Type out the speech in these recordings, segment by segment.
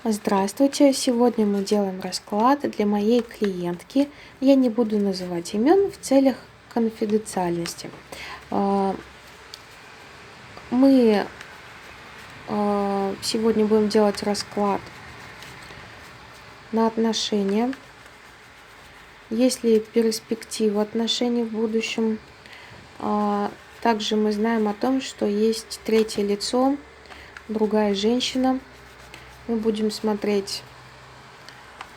Здравствуйте! Сегодня мы делаем расклад для моей клиентки. Я не буду называть имен в целях конфиденциальности. Мы сегодня будем делать расклад на отношения. Есть ли перспектива отношений в будущем? Также мы знаем о том, что есть третье лицо, другая женщина. Мы будем смотреть,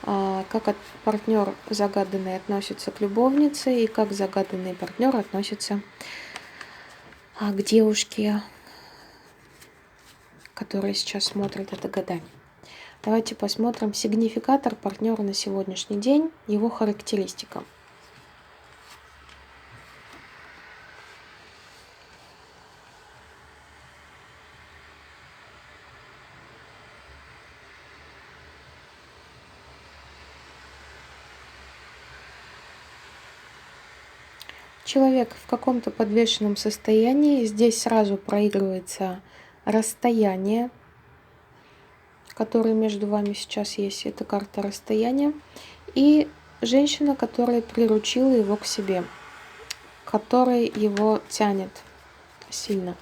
как партнер загаданный относится к любовнице и как загаданный партнер относится к девушке, которая сейчас смотрит это гадание. Давайте посмотрим сигнификатор партнера на сегодняшний день, его характеристика. Человек в каком-то подвешенном состоянии. Здесь сразу проигрывается расстояние, которое между вами сейчас есть. Это карта расстояния. И женщина, которая приручила его к себе, которая его тянет сильно.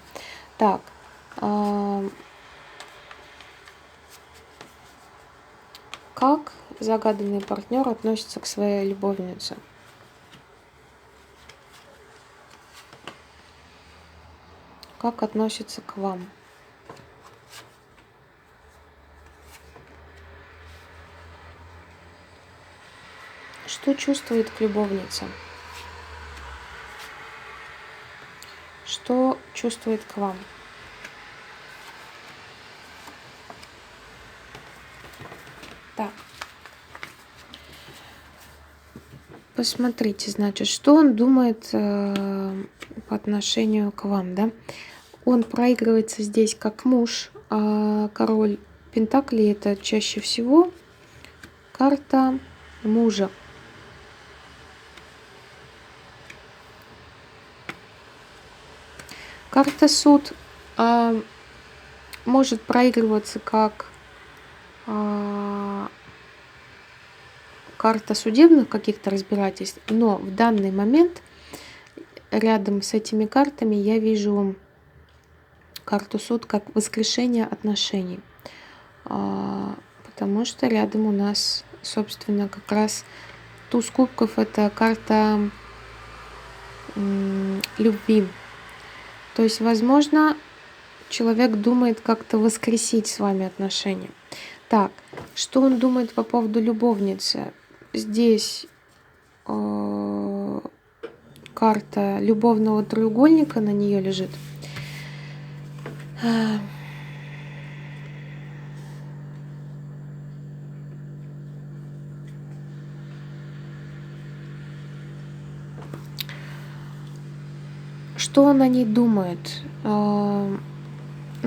Так. Как загаданный партнер относится к своей любовнице? Как относится к вам? Что чувствует к любовнице? Что чувствует к вам? Так. Посмотрите, значит, что он думает по отношению к вам, да? Он проигрывается здесь как муж, а король Пентаклей — это чаще всего карта мужа. Карта суд может проигрываться как карта судебных каких-то разбирательств, но в данный момент рядом с этими картами я вижу карту суд как воскрешение отношений, потому что рядом у нас, собственно, как раз туз кубков — это карта любви. То есть, возможно, человек думает как-то воскресить с вами отношения. Так, что он думает по поводу любовницы? Здесь карта любовного треугольника на нее лежит. Что он о ней думает? Ну,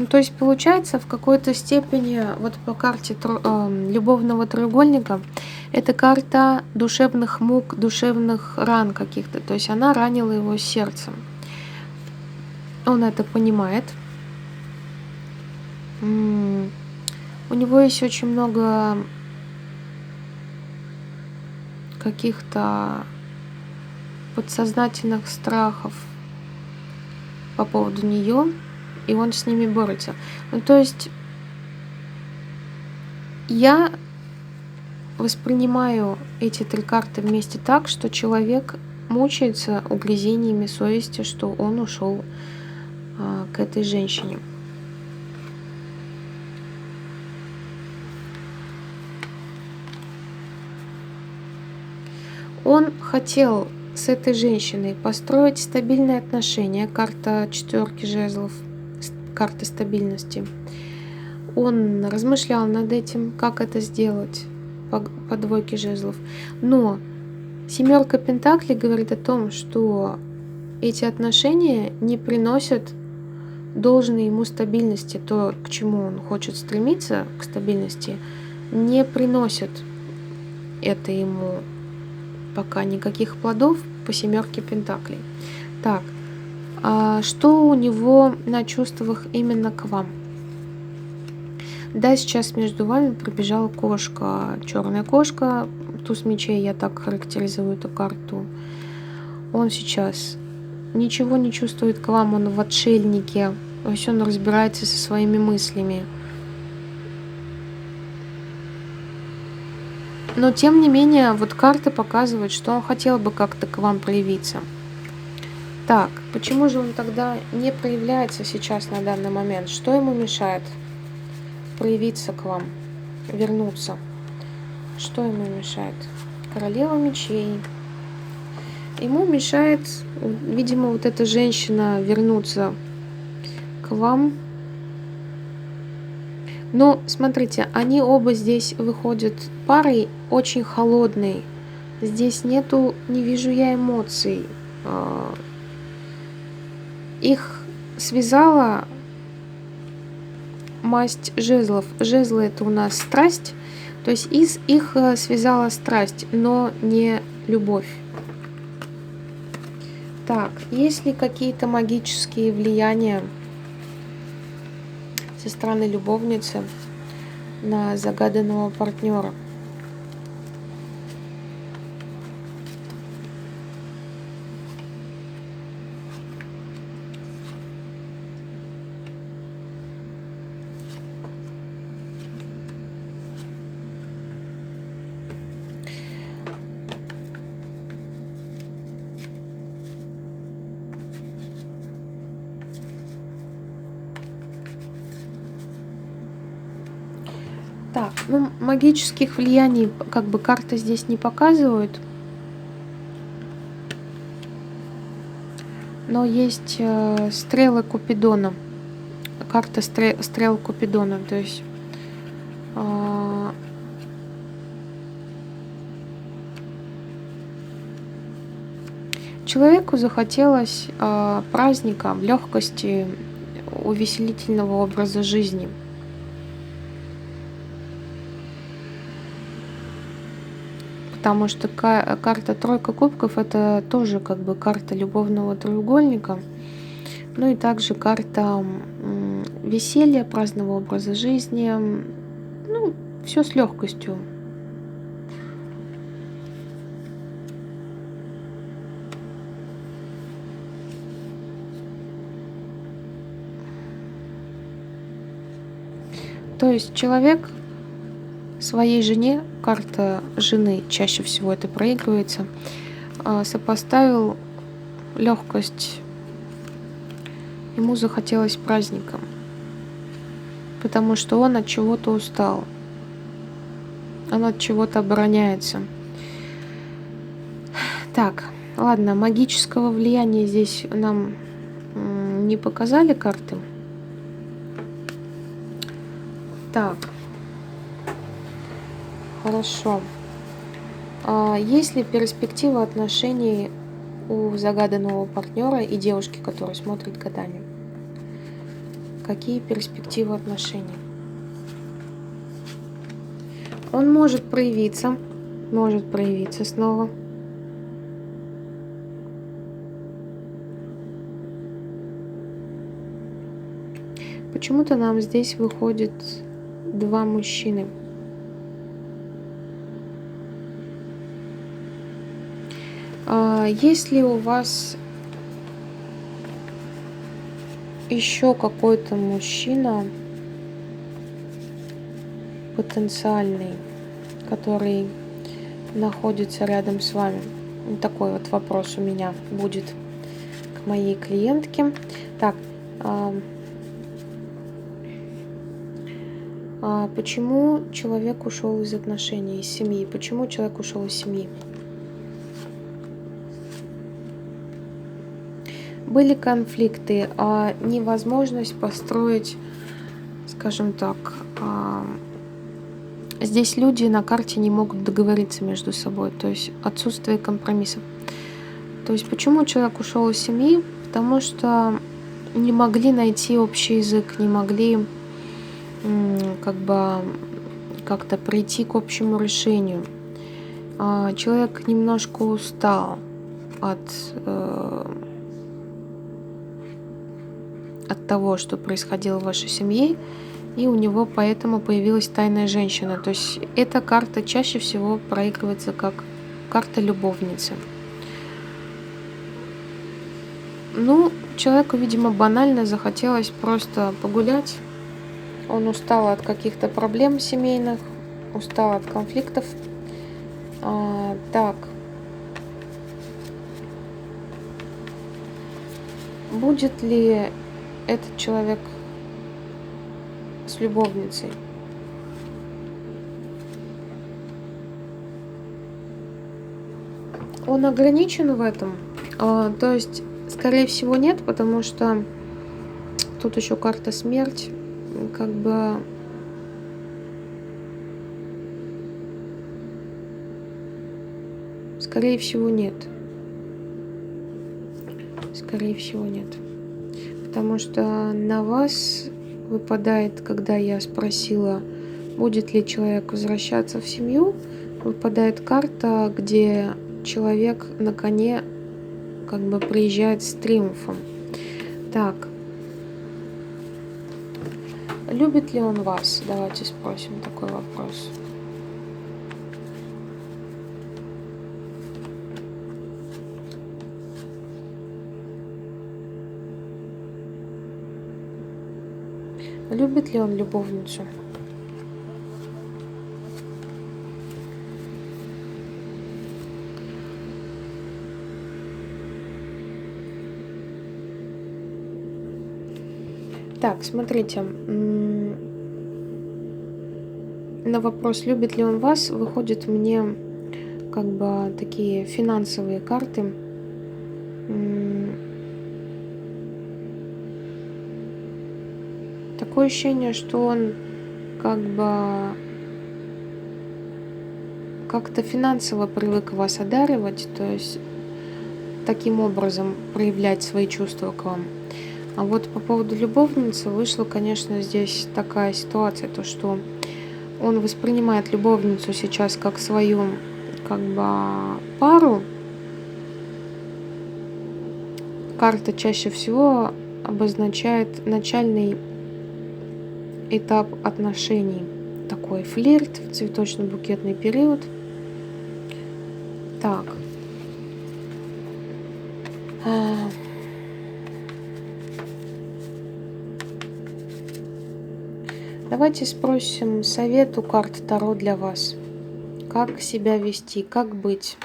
то есть получается в какой-то степени вот по карте любовного треугольника это карта душевных мук, душевных ран каких-то. То есть она ранила его сердцем. Он это понимает. У него есть очень много каких-то подсознательных страхов по поводу нее, и он с ними борется. Ну, то есть я воспринимаю эти три карты вместе так, что человек мучается угрызениями совести, что он ушел к этой женщине. Он хотел с этой женщиной построить стабильные отношения. Карта четверки жезлов, карта стабильности. Он размышлял над этим, как это сделать по двойке жезлов. Но семерка пентаклей говорит о том, что эти отношения не приносят должной ему стабильности. То, к чему он хочет стремиться, к стабильности, не приносит это ему пока никаких плодов по семерке пентаклей. Так, что у него на чувствах именно к вам? Да, сейчас между вами пробежала кошка, черная кошка, туз мечей, я так характеризую эту карту. Он сейчас ничего не чувствует к вам, он в отшельнике, то есть он разбирается со своими мыслями. Но тем не менее, вот карты показывают, что он хотел бы как-то к вам проявиться. Так, почему же он тогда не проявляется сейчас на данный момент? Что ему мешает проявиться к вам, вернуться? Что ему мешает? Королева мечей. Ему мешает, видимо, вот эта женщина вернуться к вам. Но смотрите, они оба здесь выходят парой очень холодной. Здесь нету, не вижу я эмоций. Их связала масть жезлов. Жезлы — это у нас страсть. То есть их связала страсть, но не любовь. Так, есть ли какие-то магические влияния со стороны любовницы на загаданного партнера? Так, ну, магических влияний как бы карта здесь не показывает. Но есть стрелы Купидона. Карта стрел Купидона. То есть человеку захотелось праздника, легкости, увеселительного образа жизни. Потому что карта тройка кубков — это тоже как бы карта любовного треугольника. Ну и также карта веселья, праздного образа жизни. Ну, все с легкостью. То есть человек своей жене, карта жены чаще всего это проигрывается, сопоставил легкость. Ему захотелось праздника, потому что он от чего-то устал, он от чего-то обороняется. Так, ладно, магического влияния здесь нам не показали карты. Так, хорошо. Есть ли перспектива отношений у загаданного партнера и девушки, которая смотрит гадание? Какие перспективы отношений? Он может проявиться снова. Почему-то нам здесь выходит два мужчины. Есть ли у вас еще какой-то мужчина потенциальный, который находится рядом с вами? Такой вот вопрос у меня будет к моей клиентке. Так, почему человек ушел из отношений, из семьи? Почему человек ушел из семьи? Были конфликты, невозможность построить, скажем так, здесь люди на карте не могут договориться между собой, то есть отсутствие компромиссов. То есть почему человек ушел из семьи? Потому что не могли найти общий язык, не могли как бы как-то прийти к общему решению. Человек немножко устал от того, что происходило в вашей семье, и у него поэтому появилась тайная женщина. То есть эта карта чаще всего проигрывается как карта любовницы. Ну, человеку, видимо, банально захотелось просто погулять. Он устал от каких-то проблем семейных, устал от конфликтов. Так, будет ли этот человек с любовницей? Он ограничен в этом. То есть, скорее всего, нет, потому что тут еще карта смерть. Как бы скорее всего, нет. Скорее всего, нет. Потому что на вас выпадает, когда я спросила, будет ли человек возвращаться в семью, выпадает карта, где человек на коне как бы приезжает с триумфом. Так. Любит ли он вас? Давайте спросим такой вопрос. Любит ли он любовницу? Так, смотрите. На вопрос, любит ли он вас, выходят мне как бы такие финансовые карты. Такое ощущение, что он как бы как-то финансово привык вас одаривать, то есть таким образом проявлять свои чувства к вам. А вот по поводу любовницы вышла, конечно, здесь такая ситуация, то что он воспринимает любовницу сейчас как свою как бы пару. Карта чаще всего обозначает начальный этап отношений. Такой флирт, цветочно-букетный период. Так. Давайте спросим совет у карт Таро для вас. Как себя вести, как быть?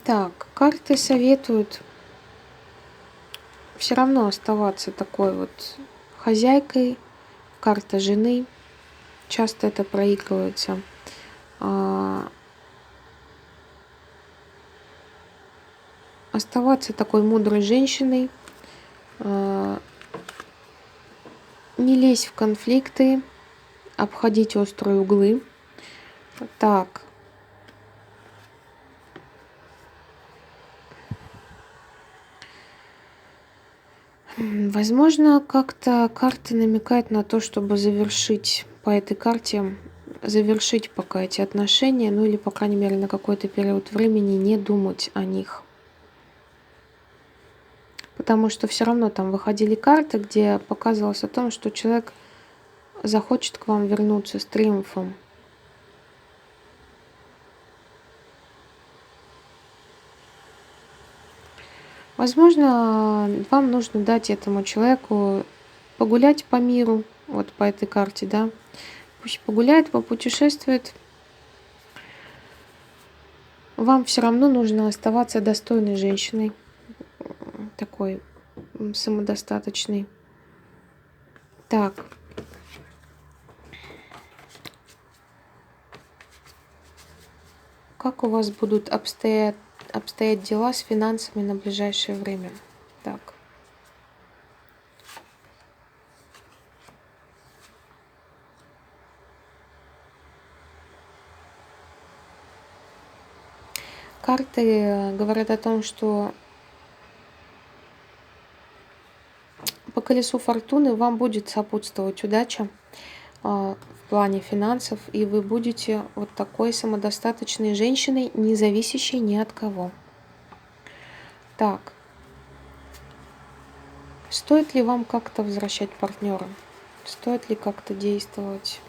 Так, карты советуют все равно оставаться такой вот хозяйкой. Карта жены. Часто это проигрывается. Оставаться такой мудрой женщиной. Не лезть в конфликты. Обходить острые углы. Так. Возможно, как-то карты намекают на то, чтобы завершить по этой карте, завершить пока эти отношения, ну или, по крайней мере, на какой-то период времени не думать о них. Потому что все равно там выходили карты, где показывалось о том, что человек захочет к вам вернуться с триумфом. Возможно, вам нужно дать этому человеку погулять по миру, вот по этой карте, да. Пусть погуляет, попутешествует. Вам все равно нужно оставаться достойной женщиной, такой самодостаточной. Так. Как у вас будут обстоять дела с финансами на ближайшее время? Так. карты говорят о том, что по колесу фортуны вам будет сопутствовать удача в плане финансов, и вы будете вот такой самодостаточной женщиной, не зависящей ни от кого. Так, стоит ли вам как-то возвращать партнера? Стоит ли как-то действовать?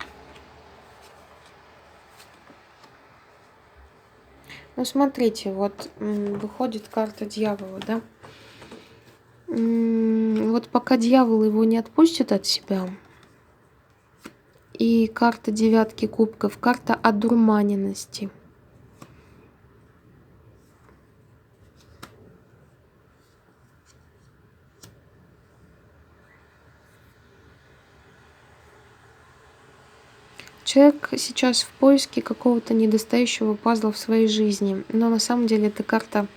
Ну, смотрите, вот выходит карта дьявола, да? Вот пока дьявол его не отпустит от себя, и карта девятки кубков, карта одурманенности. Человек сейчас в поиске какого-то недостающего пазла в своей жизни, но на самом деле эта карта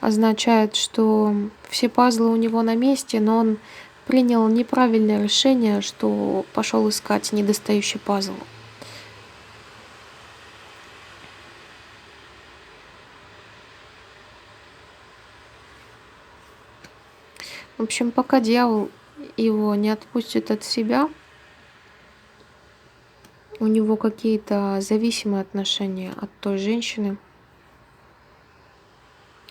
означает, что все пазлы у него на месте, но он принял неправильное решение, что пошел искать недостающий пазл. В общем, пока дьявол его не отпустит от себя, у него какие-то зависимые отношения от той женщины.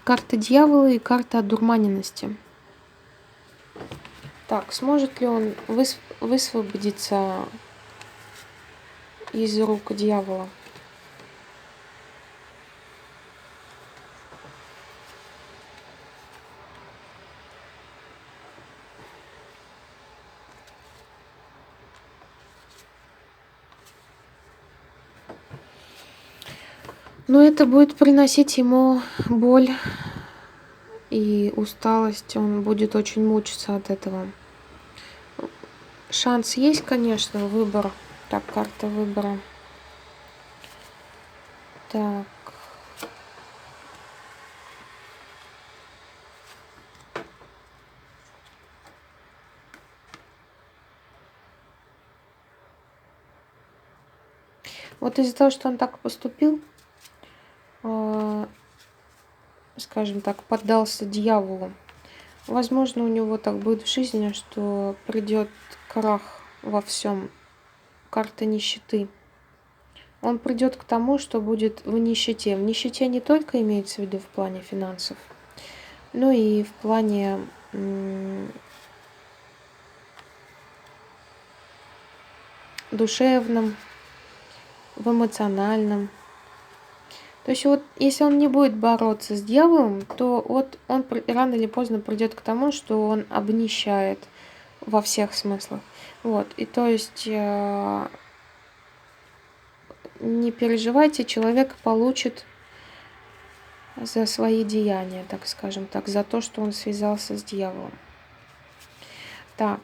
Карта дьявола и карта одурманенности. Так, сможет ли он высвободиться из рук дьявола? Но это будет приносить ему боль и усталость. Он будет очень мучиться от этого. Шанс есть, конечно, выбор. Так, карта выбора. Так. Вот из-за того, что он так поступил, скажем так, поддался дьяволу, возможно, у него так будет в жизни, что придет крах во всем. Карта нищеты. Он придет к тому, что будет в нищете. В нищете не только имеется в виду в плане финансов, но и в плане душевном, в эмоциональном. То есть вот если он не будет бороться с дьяволом, то вот он рано или поздно придет к тому, что он обнищает во всех смыслах. Вот. И то есть не переживайте, человек получит за свои деяния, так скажем так, за то, что он связался с дьяволом. Так.